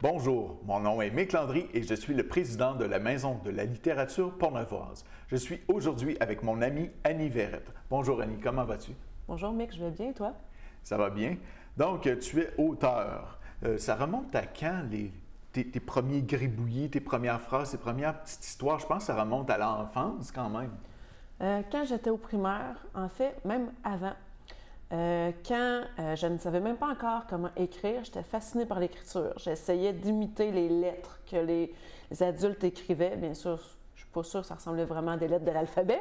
Bonjour, mon nom est Mick Landry et je suis le président de la Maison de la littérature portneuvoise. Je suis aujourd'hui avec mon amie Annie Verrette. Bonjour Annie, comment vas-tu? Bonjour Mick, je vais bien et toi? Ça va bien. Donc, tu es auteur. Ça remonte à quand tes premiers gribouillis, tes premières phrases, tes premières petites histoires? Je pense que ça remonte à l'enfance quand même. Quand j'étais au primaire, en fait, même avant, quand je ne savais même pas encore comment écrire, j'étais fascinée par l'écriture. J'essayais d'imiter les lettres que les adultes écrivaient. Bien sûr, je ne suis pas sûre que ça ressemblait vraiment à des lettres de l'alphabet.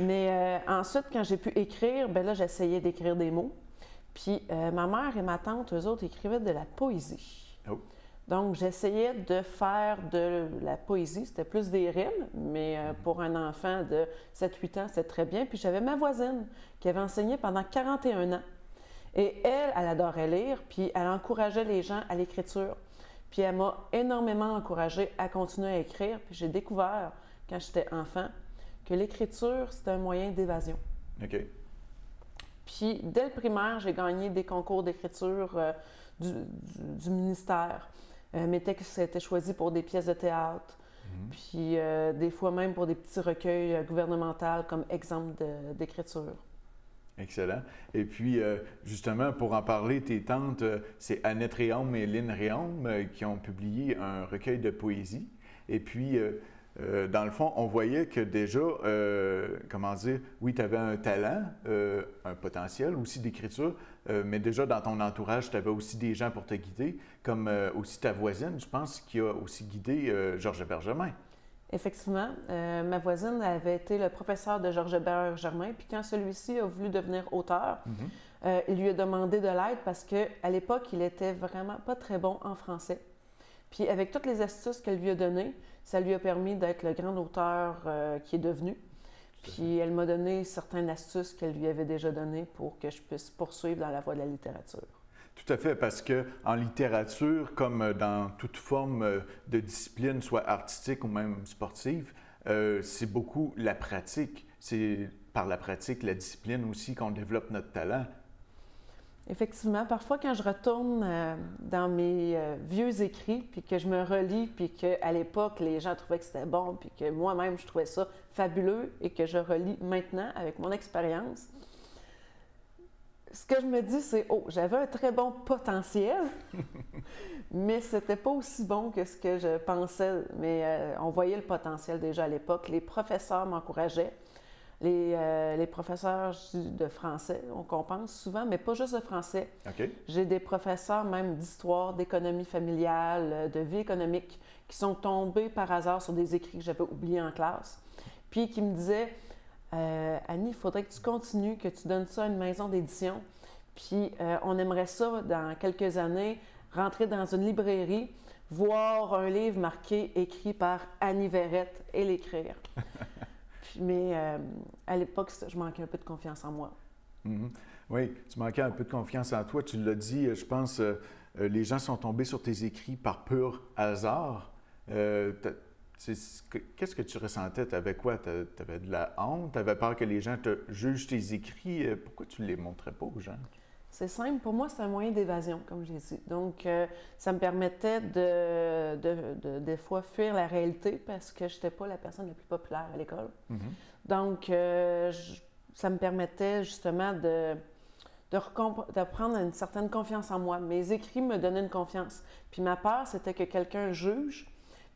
Mais ensuite, quand j'ai pu écrire, bien là, j'essayais d'écrire des mots. Puis ma mère et ma tante, eux autres, écrivaient de la poésie. Oh. Donc, j'essayais de faire de la poésie. C'était plus des rimes, mais pour un enfant de 7-8 ans, c'était très bien. Puis j'avais ma voisine qui avait enseigné pendant 41 ans. Et elle adorait lire, puis elle encourageait les gens à l'écriture. Puis elle m'a énormément encouragée à continuer à écrire. Puis j'ai découvert, quand j'étais enfant, que l'écriture, c'était un moyen d'évasion. OK. Puis, dès le primaire, j'ai gagné des concours d'écriture du ministère. Mes textes étaient choisis pour des pièces de théâtre, puis des fois même pour des petits recueils gouvernementaux comme exemple d'écriture. Excellent. Et puis, justement, pour en parler, tes tantes, c'est Annette Réaume et Lynn Réaume qui ont publié un recueil de poésie. Et puis, dans le fond, on voyait que déjà, comment dire, oui, tu avais un talent, un potentiel aussi d'écriture, mais déjà dans ton entourage, tu avais aussi des gens pour te guider, comme aussi ta voisine, je pense, qui a aussi guidé Georges Bergemain. Effectivement, ma voisine avait été le professeur de Georges Bergemain, puis quand celui-ci a voulu devenir auteur, il lui a demandé de l'aide parce qu'à l'époque, il était vraiment pas très bon en français. Puis avec toutes les astuces qu'elle lui a données, ça lui a permis d'être le grand auteur qui est devenu. Puis elle m'a donné certaines astuces qu'elle lui avait déjà données pour que je puisse poursuivre dans la voie de la littérature. Tout à fait, parce qu'en littérature, comme dans toute forme de discipline, soit artistique ou même sportive, c'est beaucoup la pratique. C'est par la pratique, la discipline aussi qu'on développe notre talent. Effectivement, parfois quand je retourne dans mes vieux écrits, puis que je me relis, puis qu'à l'époque, les gens trouvaient que c'était bon, puis que moi-même, je trouvais ça fabuleux, et que je relis maintenant avec mon expérience, ce que je me dis, c'est « Oh, j'avais un très bon potentiel, mais c'était pas aussi bon que ce que je pensais. » Mais on voyait le potentiel déjà à l'époque. Les professeurs m'encourageaient. Les professeurs de français, on compense souvent, mais pas juste de français. Okay. J'ai des professeurs même d'histoire, d'économie familiale, de vie économique, qui sont tombés par hasard sur des écrits que j'avais oubliés en classe, puis qui me disaient Annie, il faudrait que tu continues, que tu donnes ça à une maison d'édition, puis on aimerait ça, dans quelques années, rentrer dans une librairie, voir un livre marqué, écrit par Annie Verrette et l'écrire. Mais à l'époque, je manquais un peu de confiance en moi. Mm-hmm. Oui, tu manquais un peu de confiance en toi. Tu l'as dit, je pense, les gens sont tombés sur tes écrits par pur hasard. Qu'est-ce que tu ressentais? Tu avais quoi? Tu avais de la honte? Tu avais peur que les gens te jugent tes écrits? Pourquoi tu ne les montrais pas aux gens? C'est simple. Pour moi, c'est un moyen d'évasion, comme j'ai dit. Donc, ça me permettait des fois fuir la réalité parce que je n'étais pas la personne la plus populaire à l'école. Mm-hmm. Donc, ça me permettait justement de prendre une certaine confiance en moi. Mes écrits me donnaient une confiance. Puis ma peur, c'était que quelqu'un juge,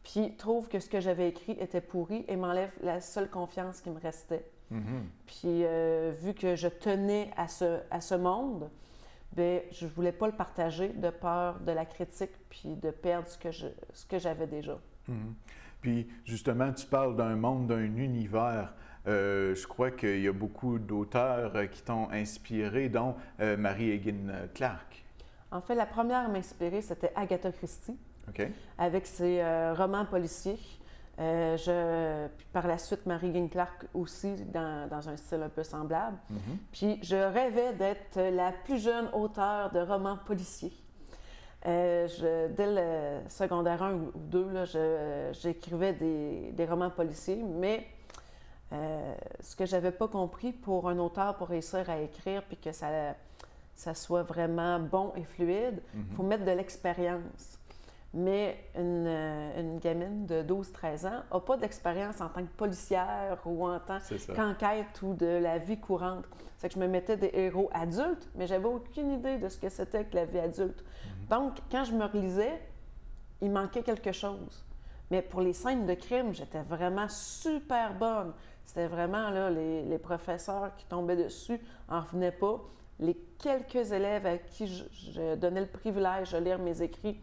puis trouve que ce que j'avais écrit était pourri et m'enlève la seule confiance qui me restait. Mm-hmm. Puis, vu que je tenais à ce monde, bien, je ne voulais pas le partager de peur de la critique puis de perdre ce que j'avais déjà. Mm-hmm. Puis, justement, tu parles d'un monde, d'un univers. Je crois qu'il y a beaucoup d'auteurs qui t'ont inspiré, dont Mary-Higgin Clark. En fait, la première à m'inspirer, c'était Agatha Christie, okay. Avec ses romans policiers. Puis par la suite, Mary-Higgin Clark aussi, dans un style un peu semblable. Mm-hmm. Puis je rêvais d'être la plus jeune auteure de romans policiers. Dès le secondaire 1 ou 2, j'écrivais des romans policiers, mais ce que je n'avais pas compris pour un auteur, pour réussir à écrire, puis que ça soit vraiment bon et fluide, il faut mettre de l'expérience. Mais une gamine de 12-13 ans n'a pas d'expérience en tant que policière ou en tant qu'enquête ou de la vie courante. C'est que je me mettais des héros adultes, mais j'avais aucune idée de ce que c'était que la vie adulte. Donc, quand je me relisais, il manquait quelque chose. Mais pour les scènes de crime, j'étais vraiment super bonne. C'était vraiment, là, les professeurs qui tombaient dessus n'en revenaient pas. Les quelques élèves à qui je donnais le privilège de lire mes écrits,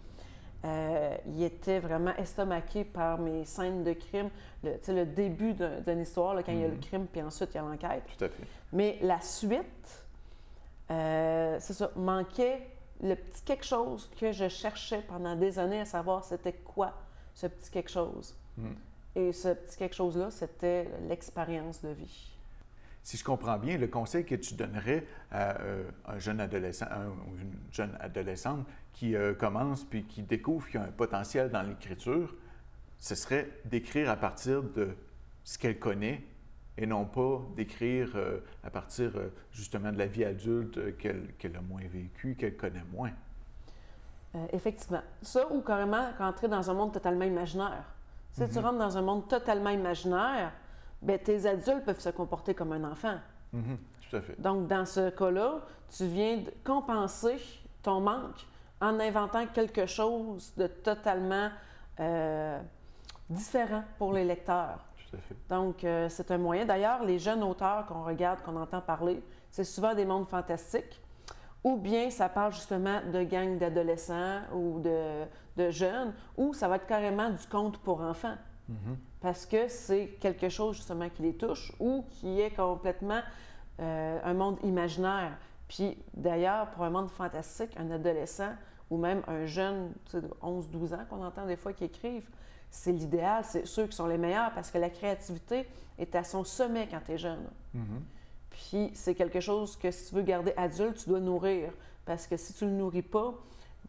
ils étaient vraiment estomaqués par mes scènes de crime. Le début d'une histoire, là, quand il y a le crime, puis ensuite il y a l'enquête. Tout à fait. Mais la suite, c'est ça, manquait le petit quelque chose que je cherchais pendant des années à savoir c'était quoi ce petit quelque chose. Et ce petit quelque chose-là, c'était l'expérience de vie. Si je comprends bien, le conseil que tu donnerais à un jeune adolescent ou une jeune adolescente qui commence puis qui découvre qu'il y a un potentiel dans l'écriture, ce serait d'écrire à partir de ce qu'elle connaît et non pas d'écrire à partir justement de la vie adulte qu'elle a moins vécue, qu'elle connaît moins. Effectivement. Ça ou carrément rentrer dans un monde totalement imaginaire. Si tu rentres dans un monde totalement imaginaire, bien, tes adultes peuvent se comporter comme un enfant. Tout à fait. Donc, dans ce cas-là, tu viens de compenser ton manque en inventant quelque chose de totalement différent pour les lecteurs. Tout à fait. Donc, c'est un moyen. D'ailleurs, les jeunes auteurs qu'on regarde, qu'on entend parler, c'est souvent des mondes fantastiques, ou bien ça parle justement de gangs d'adolescents ou de jeunes, ou ça va être carrément du conte pour enfants. Parce que c'est quelque chose justement qui les touche ou qui est complètement un monde imaginaire. Puis d'ailleurs, pour un monde fantastique, un adolescent ou même un jeune de 11-12 ans qu'on entend des fois qui écrivent, c'est l'idéal, c'est ceux qui sont les meilleurs parce que la créativité est à son sommet quand tu es jeune. Puis c'est quelque chose que si tu veux garder adulte, tu dois nourrir. Parce que si tu ne le nourris pas,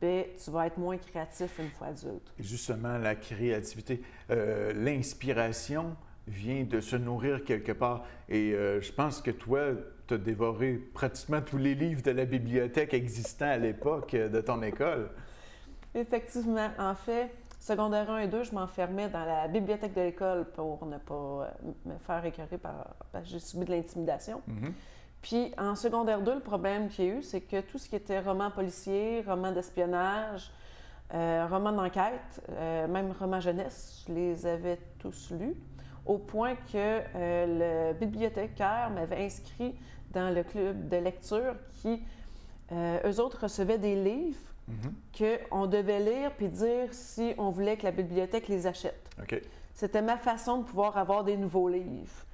bien, tu vas être moins créatif une fois adulte. Et justement, la créativité, l'inspiration vient de se nourrir quelque part. Et je pense que toi, tu as dévoré pratiquement tous les livres de la bibliothèque existants à l'époque de ton école. Effectivement. En fait, secondaire 1 et 2, je m'enfermais dans la bibliothèque de l'école pour ne pas me faire écœurer parce que j'ai subi de l'intimidation. Puis en secondaire 2, le problème qu'il y a eu, c'est que tout ce qui était roman policier, roman d'espionnage, roman d'enquête, même roman jeunesse, je les avais tous lus, au point que le bibliothécaire m'avait inscrit dans le club de lecture qui, eux autres, recevaient des livres qu'on devait lire puis dire si on voulait que la bibliothèque les achète. C'était ma façon de pouvoir avoir des nouveaux livres.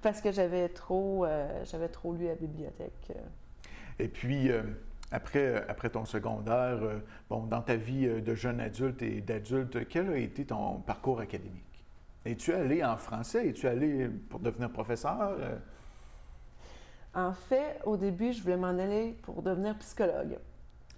Parce que j'avais trop lu à la bibliothèque. Et puis, après ton secondaire, dans ta vie de jeune adulte et d'adulte, quel a été ton parcours académique? Es-tu allé en français? Es-tu allé pour devenir professeur? En fait, au début, je voulais m'en aller pour devenir psychologue.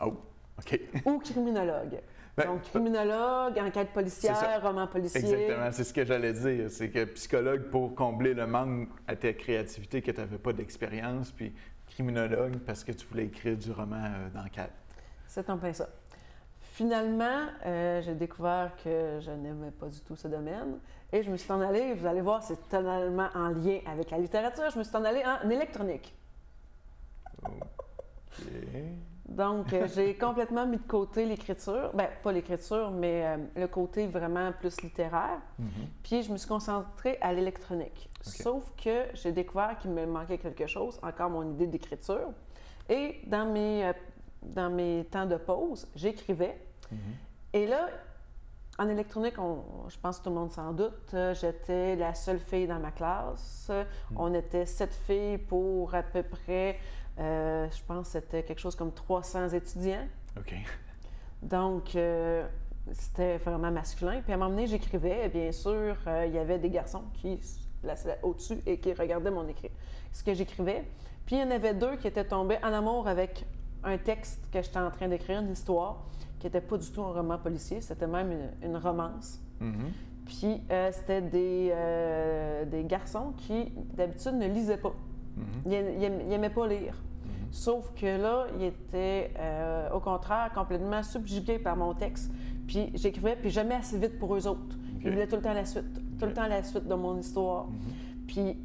Oh, OK. Ou criminologue. Donc, criminologue, enquête policière, roman policier. Exactement, c'est ce que j'allais dire. C'est que psychologue pour combler le manque à ta créativité que tu n'avais pas d'expérience, puis criminologue parce que tu voulais écrire du roman d'enquête. C'est en plein ça. Finalement, j'ai découvert que je n'aimais pas du tout ce domaine et je me suis en allée, vous allez voir, c'est totalement en lien avec la littérature, je me suis en allée en électronique. OK. Donc, j'ai complètement mis de côté l'écriture. Bien, pas l'écriture, mais le côté vraiment plus littéraire. Puis, je me suis concentrée à l'électronique. Sauf que j'ai découvert qu'il me manquait quelque chose, encore mon idée d'écriture. Et dans mes temps de pause, j'écrivais. Et là, en électronique, je pense que tout le monde s'en doute, j'étais la seule fille dans ma classe. On était 7 filles pour à peu près... je pense que c'était quelque chose comme 300 étudiants. OK. Donc, c'était vraiment masculin. Puis à un moment donné, j'écrivais. Et bien sûr, il y avait des garçons qui se plaçaient au-dessus et qui regardaient ce que j'écrivais. Puis il y en avait 2 qui étaient tombés en amour avec un texte que j'étais en train d'écrire, une histoire, qui n'était pas du tout un roman policier. C'était même une romance. Puis c'était des garçons qui, d'habitude, ne lisaient pas. Ils n'aimaient pas lire. Sauf que là, il était, au contraire, complètement subjugué par mon texte. Puis j'écrivais, puis jamais assez vite pour eux autres. Ils voulaient tout le temps la suite, tout le temps la suite de mon histoire. Puis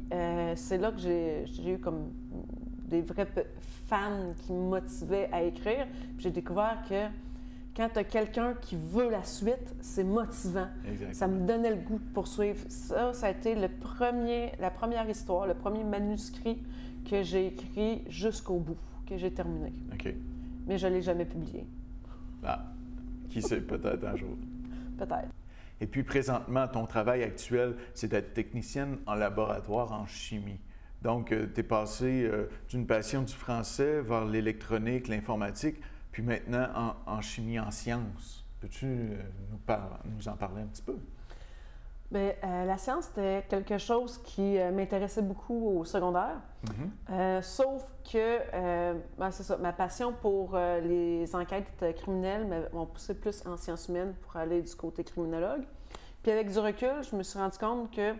c'est là que j'ai eu comme des vrais fans qui me motivaient à écrire. Puis j'ai découvert que quand tu as quelqu'un qui veut la suite, c'est motivant. Exactement. Ça me donnait le goût de poursuivre. Ça a été la première histoire, le premier manuscrit que j'ai écrit jusqu'au bout, que j'ai terminé. OK. Mais je ne l'ai jamais publié. Ah, qui sait, peut-être un jour. Peut-être. Et puis présentement, ton travail actuel, c'est d'être technicienne en laboratoire en chimie. Donc, tu es passé d'une passion du français vers l'électronique, l'informatique, puis maintenant en chimie, en sciences. Peux-tu nous en parler un petit peu? Bien, la science, c'était quelque chose qui m'intéressait beaucoup au secondaire. Sauf que, c'est ça, ma passion pour les enquêtes criminelles m'ont poussé plus en sciences humaines pour aller du côté criminologue. Puis avec du recul, je me suis rendu compte que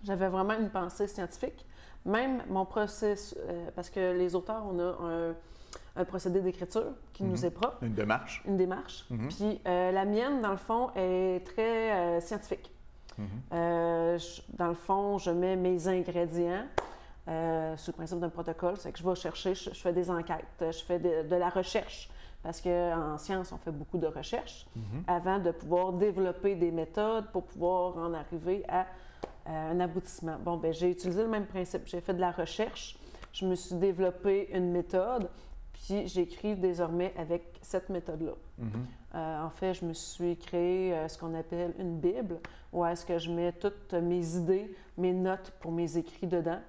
j'avais vraiment une pensée scientifique. Même mon processus, parce que les auteurs, on a un procédé d'écriture qui nous est propre. Une démarche. Une démarche. Puis la mienne, dans le fond, est très scientifique. Dans le fond, je mets mes ingrédients sur le principe d'un protocole. C'est que je vais chercher, je fais des enquêtes, je fais de la recherche. Parce qu'en science, on fait beaucoup de recherche avant de pouvoir développer des méthodes pour pouvoir en arriver à un aboutissement. Bon, bien, j'ai utilisé le même principe. J'ai fait de la recherche, je me suis développé une méthode, puis j'écris désormais avec cette méthode-là. En fait, je me suis créé ce qu'on appelle une Bible, où est-ce que je mets toutes mes idées, mes notes pour mes écrits dedans.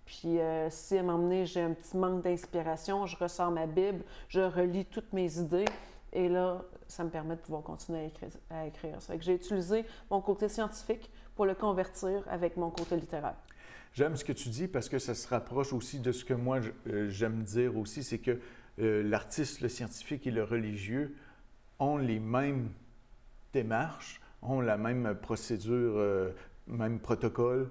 Puis si à un moment donné, j'ai un petit manque d'inspiration, je ressors ma Bible, je relis toutes mes idées, et là, ça me permet de pouvoir continuer à écrire. Ça fait que j'ai utilisé mon côté scientifique pour le convertir avec mon côté littéraire. J'aime ce que tu dis parce que ça se rapproche aussi de ce que moi j'aime dire aussi, c'est que l'artiste, le scientifique et le religieux ont les mêmes démarches, ont la même procédure, même protocole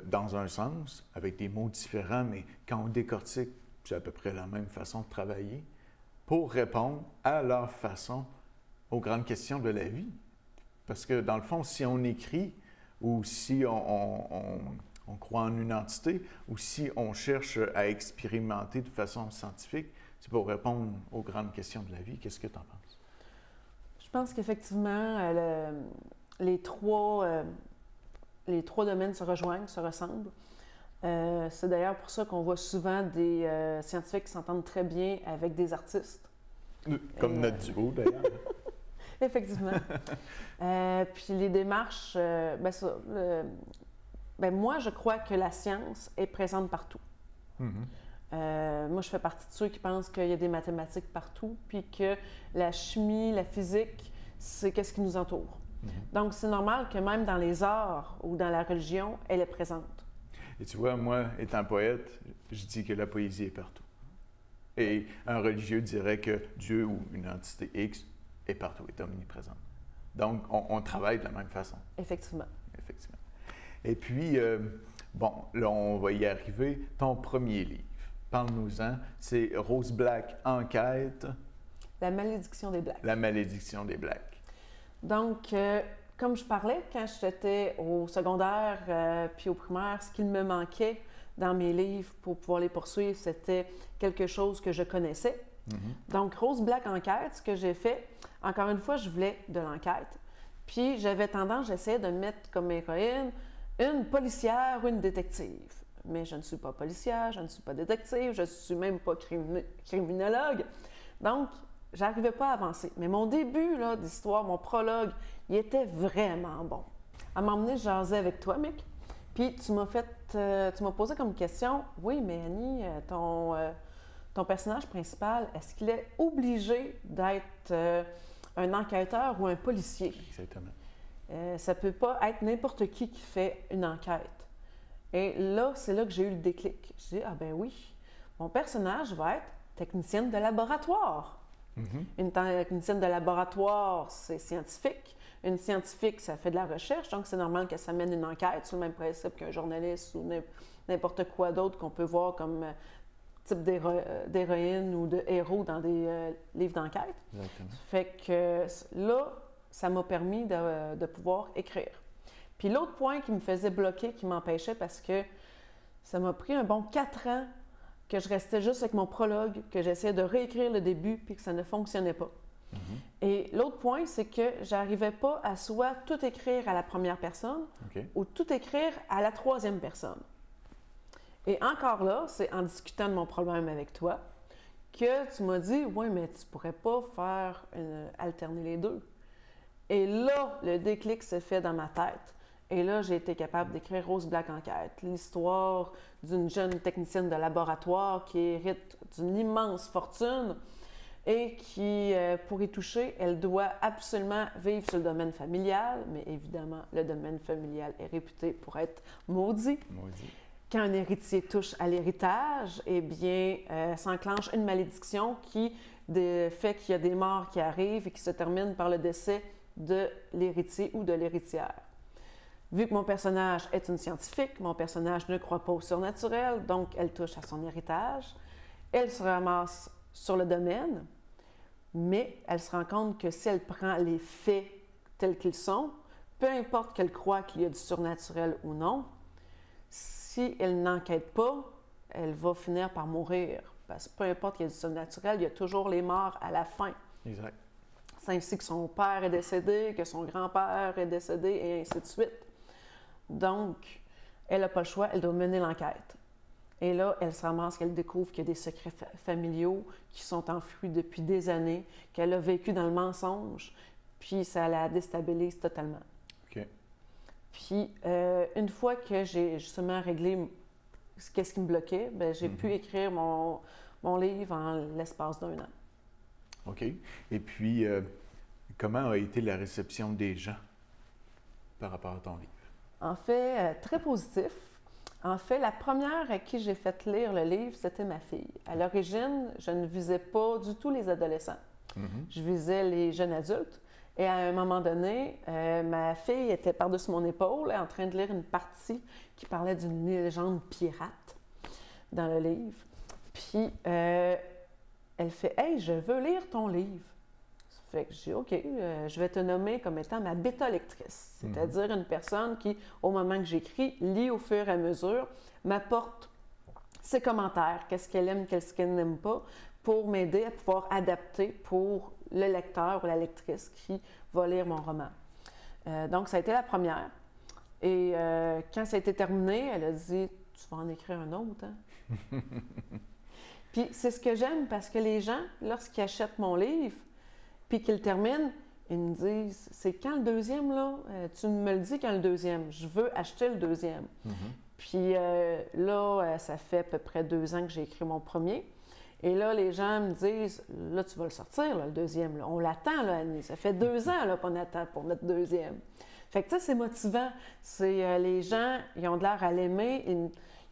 dans un sens, avec des mots différents, mais quand on décortique, c'est à peu près la même façon de travailler pour répondre à leur façon aux grandes questions de la vie. Parce que dans le fond, si on écrit ou si on croit en une entité ou si on cherche à expérimenter de façon scientifique, c'est pour répondre aux grandes questions de la vie. Qu'est-ce que tu en penses? Je pense qu'effectivement, les trois domaines se rejoignent, se ressemblent. C'est d'ailleurs pour ça qu'on voit souvent des scientifiques qui s'entendent très bien avec des artistes. Comme notre duo, d'ailleurs. Effectivement. Puis les démarches, moi, je crois que la science est présente partout. Moi, je fais partie de ceux qui pensent qu'il y a des mathématiques partout, puis que la chimie, la physique, c'est qu'est-ce qui nous entoure. Donc, c'est normal que même dans les arts ou dans la religion, elle est présente. Et tu vois, moi, étant poète, je dis que la poésie est partout. Et un religieux dirait que Dieu ou une entité X est partout, est omniprésente. Donc, on travaille de la même façon. Effectivement. Effectivement. Et puis, là, on va y arriver. Ton premier livre, parle-nous-en, c'est Rose Black, Enquête. La malédiction des Blacks. La malédiction des Blacks. Donc, comme je parlais, quand j'étais au secondaire puis au primaire, ce qu'il me manquait dans mes livres pour pouvoir les poursuivre, c'était quelque chose que je connaissais. Donc, Rose Black Enquête, ce que j'ai fait, encore une fois, je voulais de l'enquête. Puis, j'avais tendance, j'essayais de mettre comme héroïne une policière ou une détective. Mais je ne suis pas policière, je ne suis pas détective, je ne suis même pas criminologue. Donc, j'arrivais pas à avancer. Mais mon début d'histoire, mon prologue, il était vraiment bon. À un moment donné, je jasais avec toi, Mick, puis tu m'as posé comme question, oui, mais Annie, ton personnage principal, est-ce qu'il est obligé d'être un enquêteur ou un policier? Exactement. Ça peut pas être n'importe qui fait une enquête. Et là, c'est là que j'ai eu le déclic. J'ai dit, ah ben oui, mon personnage va être technicienne de laboratoire. Une technicienne de laboratoire, c'est scientifique. Une scientifique, ça fait de la recherche, donc c'est normal que ça mène une enquête sur le même principe qu'un journaliste ou n'importe quoi d'autre qu'on peut voir comme type d'héroïne ou de héros dans des livres d'enquête. Exactement. Fait que là, ça m'a permis de pouvoir écrire. Puis l'autre point qui me faisait bloquer, qui m'empêchait, parce que ça m'a pris un bon 4 ans que je restais juste avec mon prologue, que j'essayais de réécrire le début, puis que ça ne fonctionnait pas. Et l'autre point, c'est que j'arrivais pas à soit tout écrire à la première personne ou tout écrire à la troisième personne. Et encore là, c'est en discutant de mon problème avec toi que tu m'as dit « Oui, mais tu pourrais pas faire alterner les deux. » Et là, le déclic s'est fait dans ma tête. Et là, j'ai été capable d'écrire Rose Black Enquête, l'histoire d'une jeune technicienne de laboratoire qui hérite d'une immense fortune et qui, pour y toucher, elle doit absolument vivre sur le domaine familial, mais évidemment, le domaine familial est réputé pour être maudit. Quand un héritier touche à l'héritage, eh bien, s'enclenche une malédiction qui fait qu'il y a des morts qui arrivent et qui se terminent par le décès de l'héritier ou de l'héritière. Vu que mon personnage est une scientifique, mon personnage ne croit pas au surnaturel, donc elle touche à son héritage, elle se ramasse sur le domaine, mais elle se rend compte que si elle prend les faits tels qu'ils sont, peu importe qu'elle croit qu'il y a du surnaturel ou non, si elle n'enquête pas, elle va finir par mourir. Parce que peu importe qu'il y a du surnaturel, il y a toujours les morts à la fin. Exact. C'est ainsi que son père est décédé, que son grand-père est décédé, et ainsi de suite. Donc, elle n'a pas le choix, elle doit mener l'enquête. Et là, elle se ramasse qu'elle découvre qu'il y a des secrets familiaux qui sont enfouis depuis des années, qu'elle a vécu dans le mensonge, puis ça la déstabilise totalement. OK. Puis, une fois que j'ai justement réglé qu'est-ce qui me bloquait, bien, j'ai pu écrire mon livre en l'espace d'1 an. OK. Et puis, comment a été la réception des gens par rapport à ton livre? En fait, très positif. En fait, la première à qui j'ai fait lire le livre, c'était ma fille. À l'origine, je ne visais pas du tout les adolescents. Je visais les jeunes adultes. Et à un moment donné, ma fille était par-dessus mon épaule en train de lire une partie qui parlait d'une légende pirate dans le livre. Puis, elle fait « Hey, je veux lire ton livre. » Fait que j'ai dit « OK, je vais te nommer comme étant ma bêta-lectrice. » C'est-à-dire une personne qui, au moment que j'écris, lit au fur et à mesure, m'apporte ses commentaires, qu'est-ce qu'elle aime, qu'est-ce qu'elle n'aime pas, pour m'aider à pouvoir adapter pour le lecteur ou la lectrice qui va lire mon roman. Donc, ça a été la première. Et quand ça a été terminé, elle a dit « Tu vas en écrire un autre, hein? » Puis c'est ce que j'aime parce que les gens, lorsqu'ils achètent mon livre, puis qu'ils le terminent, ils me disent « C'est quand le deuxième, là? Tu me le dis quand le deuxième. Je veux acheter le deuxième. Puis là, ça fait à peu près 2 ans que j'ai écrit mon premier. Et là, les gens me disent « Là, tu vas le sortir, là, le deuxième. Là. On l'attend, là, Annie. Ça fait 2 ans là, qu'on attend pour notre deuxième. » Fait que ça, c'est motivant. C'est les gens, ils ont de l'air à l'aimer.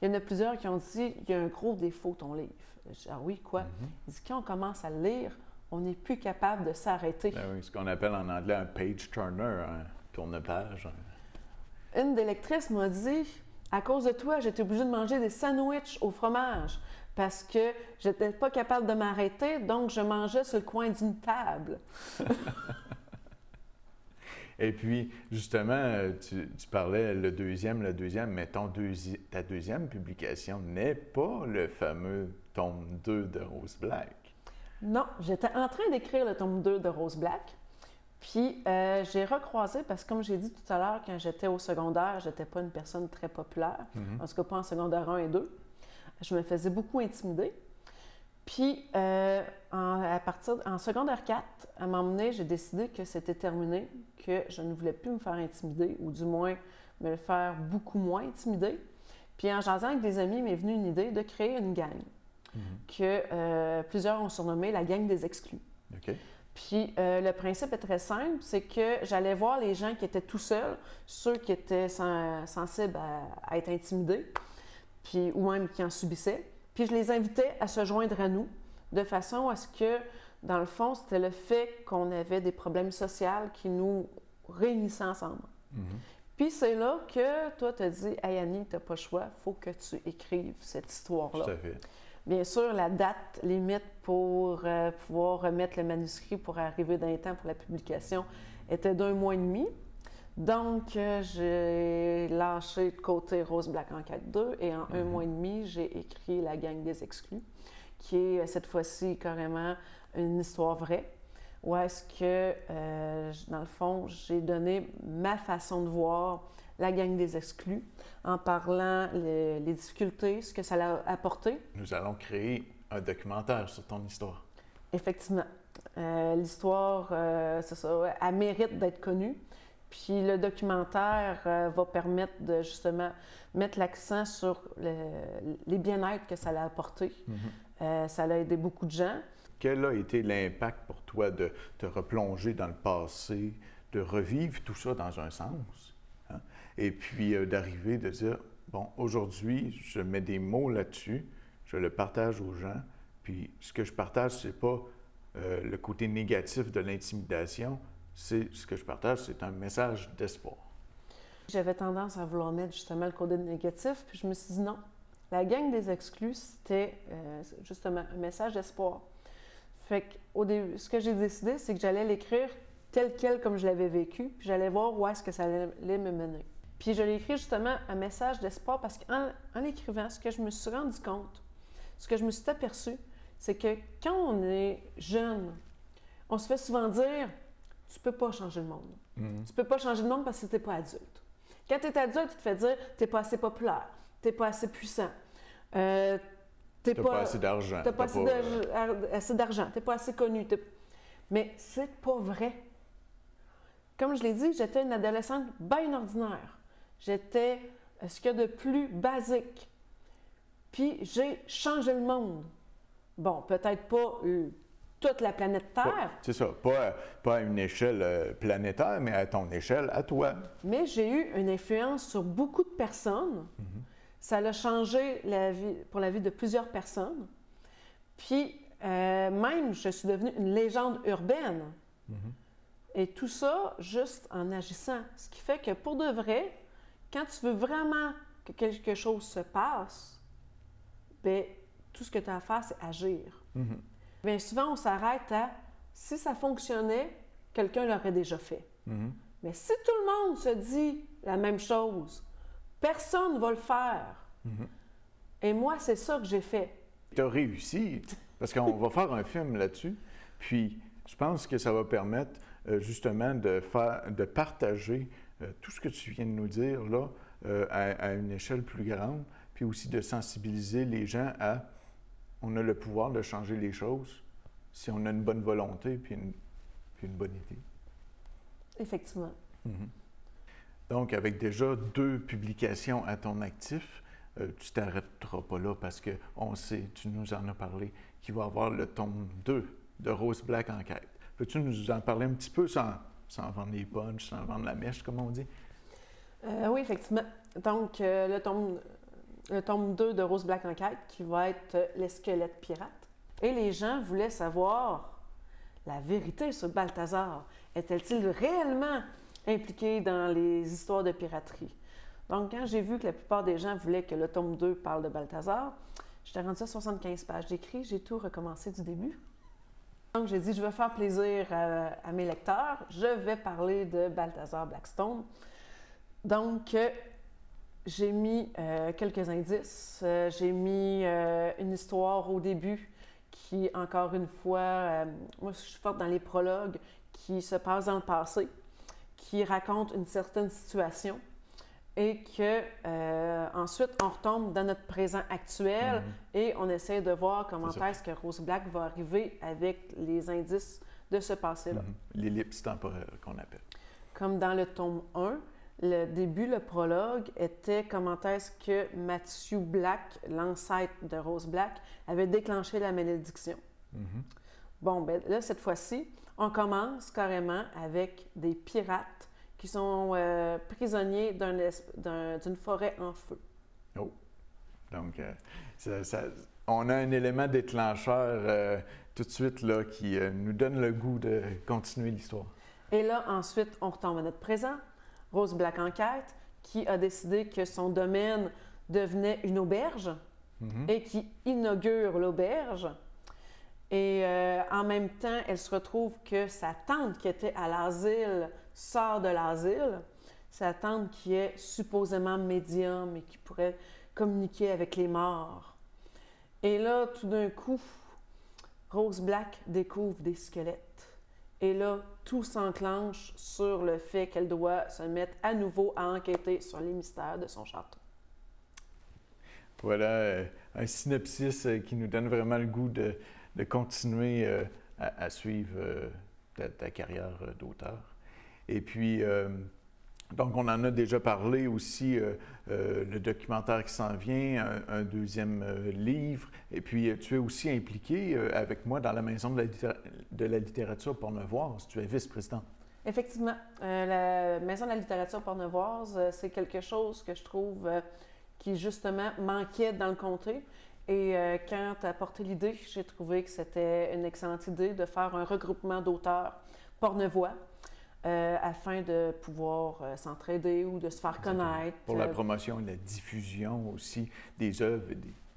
Il y en a plusieurs qui ont dit « Il y a un gros défaut, ton livre. » Je dis « Ah oui, quoi? » Il dit « Quand on commence à le lire, on n'est plus capable de s'arrêter. » Ben oui, ce qu'on appelle en anglais un page turner, un tourne-page. Une des lectrices m'a dit « À cause de toi, j'étais obligée de manger des sandwichs au fromage parce que j'étais pas capable de m'arrêter, donc je mangeais sur le coin d'une table. » Et puis, justement, tu parlais le deuxième, mais ta deuxième publication n'est pas le fameux tome 2 de Rose Black. Non, j'étais en train d'écrire le tome 2 de Rose Black, puis j'ai recroisé, parce que comme j'ai dit tout à l'heure, quand j'étais au secondaire, j'étais pas une personne très populaire, en tout cas pas en secondaire 1 et 2. Je me faisais beaucoup intimider. Puis, en secondaire 4, à un moment donné, j'ai décidé que c'était terminé, que je ne voulais plus me faire intimider, ou du moins me faire beaucoup moins intimider. Puis, en jasant avec des amis, il m'est venu une idée de créer une gang, que plusieurs ont surnommée la gang des exclus. OK. Puis, le principe est très simple, c'est que j'allais voir les gens qui étaient tout seuls, ceux qui étaient sensibles à être intimidés, puis, ou même qui en subissaient. Puis je les invitais à se joindre à nous, de façon à ce que, dans le fond, c'était le fait qu'on avait des problèmes sociaux qui nous réunissaient ensemble. Puis c'est là que toi, tu as dit « Hey Annie, tu n'as pas le choix, il faut que tu écrives cette histoire-là. » Tout à fait. Bien sûr, la date limite pour pouvoir remettre le manuscrit pour arriver dans les temps pour la publication était d'1 mois et demi. Donc, j'ai lâché de côté Rose Black Enquête 2 et en 1 mois et demi, j'ai écrit La gang des exclus, qui est cette fois-ci carrément une histoire vraie, où est-ce que, dans le fond, j'ai donné ma façon de voir la gang des exclus en parlant les difficultés, ce que ça a apporté. Nous allons créer un documentaire sur ton histoire. Effectivement. L'histoire, c'est ça, elle mérite d'être connue. Puis le documentaire va permettre de justement mettre l'accent sur les bien-être que ça a apporté. Ça a aidé beaucoup de gens. Quel a été l'impact pour toi de te replonger dans le passé, de revivre tout ça dans un sens, hein? Et puis d'arriver, de dire, bon, aujourd'hui, je mets des mots là-dessus, je le partage aux gens, puis ce que je partage, c'est pas le côté négatif de l'intimidation, c'est ce que je partage, c'est un message d'espoir. J'avais tendance à vouloir mettre justement le côté négatif, puis je me suis dit non. La gang des exclus, c'était justement un message d'espoir. Fait qu'au début, ce que j'ai décidé, c'est que j'allais l'écrire tel quel comme je l'avais vécu, puis j'allais voir où est-ce que ça allait me mener. Puis je l'ai écrit justement un message d'espoir parce qu'en l'écrivant, ce que je me suis rendu compte, ce que je me suis aperçu, c'est que quand on est jeune, on se fait souvent dire « tu peux pas changer le monde. Tu peux pas changer le monde parce que tu n'es pas adulte. » Quand tu es adulte, tu te fais dire « tu n'es pas assez populaire, tu n'es pas assez puissant, tu n'as pas assez d'argent. Tu n'as pas assez d'argent, tu n'es pas assez connu. » Mais c'est pas vrai. Comme je l'ai dit, j'étais une adolescente bien ordinaire. J'étais ce qu'il y a de plus basique. Puis j'ai changé le monde. Bon, peut-être pas toute la planète Terre. C'est ça, pas à une échelle planétaire, mais à ton échelle, à toi. Mais j'ai eu une influence sur beaucoup de personnes. Ça a changé pour la vie de plusieurs personnes. Puis même, je suis devenue une légende urbaine. Et tout ça juste en agissant. Ce qui fait que pour de vrai, quand tu veux vraiment que quelque chose se passe, bien, tout ce que tu as à faire, c'est agir. Bien souvent, on s'arrête à si ça fonctionnait, quelqu'un l'aurait déjà fait. Mais si tout le monde se dit la même chose, personne ne va le faire. Et moi, c'est ça que j'ai fait. Tu as réussi, parce qu'on va faire un film là-dessus. Puis, je pense que ça va permettre justement de partager tout ce que tu viens de nous dire là à une échelle plus grande, puis aussi de sensibiliser les gens à on a le pouvoir de changer les choses si on a une bonne volonté puis une bonne idée. Effectivement. Donc, avec déjà 2 publications à ton actif, tu ne t'arrêteras pas là parce qu'on sait, tu nous en as parlé, qu'il va y avoir le tome 2 de Rose Black Enquête. Peux-tu nous en parler un petit peu sans vendre les punchs, sans vendre la mèche, comme on dit? Oui, effectivement. Donc, le tome 2 de Rose Black Enquête, qui va être Les squelettes pirates. Et les gens voulaient savoir la vérité sur Balthazar. Était-il réellement impliqué dans les histoires de piraterie? Donc, quand j'ai vu que la plupart des gens voulaient que le tome 2 parle de Balthazar, j'étais rendue à 75 pages d'écrit, j'ai tout recommencé du début. Donc, j'ai dit, je vais faire plaisir à mes lecteurs, je vais parler de Balthazar Blackstone. Donc, j'ai mis quelques indices, j'ai mis une histoire au début qui, encore une fois, moi je suis forte dans les prologues, qui se passe dans le passé, qui raconte une certaine situation et que ensuite on retombe dans notre présent actuel et on essaie de voir comment est-ce que Rose Black va arriver avec les indices de ce passé-là. L'ellipse temporelle qu'on appelle. Comme dans le tome 1, le début, le prologue, était comment est-ce que Matthew Black, l'ancêtre de Rose Black, avait déclenché la malédiction. Bon, ben là, cette fois-ci, on commence carrément avec des pirates qui sont prisonniers d'une forêt en feu. Oh! Donc, on a un élément déclencheur tout de suite là, qui nous donne le goût de continuer l'histoire. Et là, ensuite, on retombe à notre présent. Rose Black Enquête, qui a décidé que son domaine devenait une auberge. et qui inaugure l'auberge. Et en même temps, elle se retrouve que sa tante qui était à l'asile sort de l'asile. Sa tante qui est supposément médium et qui pourrait communiquer avec les morts. Et là, tout d'un coup, Rose Black découvre des squelettes. Et là, tout s'enclenche sur le fait qu'elle doit se mettre à nouveau à enquêter sur les mystères de son château. Voilà un synopsis qui nous donne vraiment le goût de continuer à suivre ta carrière d'auteur. Et puis, donc, on en a déjà parlé aussi, le documentaire qui s'en vient, un deuxième livre. Et puis, tu es aussi impliqué avec moi dans la Maison de la littérature pornevoise. Tu es vice-présidente. Effectivement. La Maison de la littérature pornevoise, c'est quelque chose que je trouve qui, justement, manquait dans le comté. Et quand tu as apporté l'idée, j'ai trouvé que c'était une excellente idée de faire un regroupement d'auteurs pornevois. Afin de pouvoir s'entraider ou de se faire connaître. Pour la promotion et la diffusion aussi des œuvres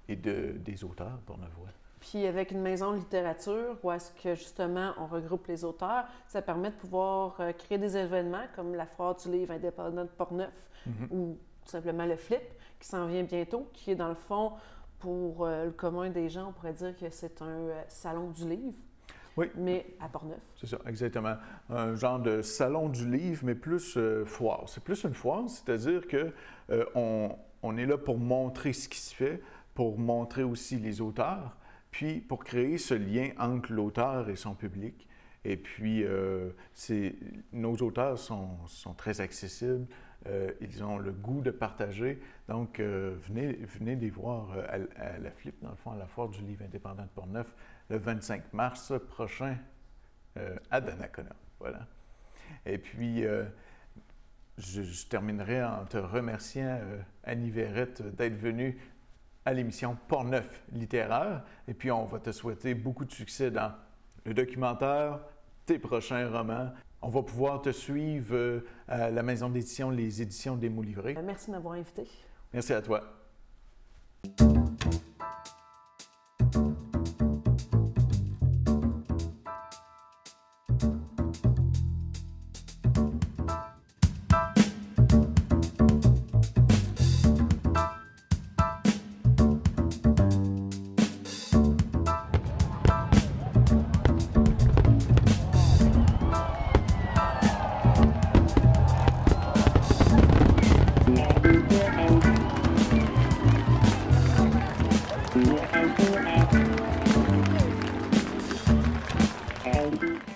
et des auteurs pornevois. Puis avec une maison de littérature, où est-ce que justement on regroupe les auteurs, ça permet de pouvoir créer des événements comme la Foire du livre indépendant de Portneuf ou tout simplement le Flip, qui s'en vient bientôt, qui est dans le fond, pour le commun des gens, on pourrait dire que c'est un salon du livre. Oui. Mais à Portneuf. C'est ça, exactement. Un genre de salon du livre, mais plus foire. C'est plus une foire, c'est-à-dire qu'on est là pour montrer ce qui se fait, pour montrer aussi les auteurs, puis pour créer ce lien entre l'auteur et son public. Et puis, nos auteurs sont très accessibles, ils ont le goût de partager. Donc, venez les voir à la Flip, dans le fond, à la Foire du livre indépendant de Portneuf, le 25 mars prochain à Donnacona. Voilà. Et puis, je terminerai en te remerciant, Annie Verrette, d'être venue à l'émission Portneuf littéraire. Et puis, on va te souhaiter beaucoup de succès dans le documentaire, tes prochains romans. On va pouvoir te suivre à la maison d'édition, les éditions des mots livrés. Merci de m'avoir invité. Merci à toi. Thank you.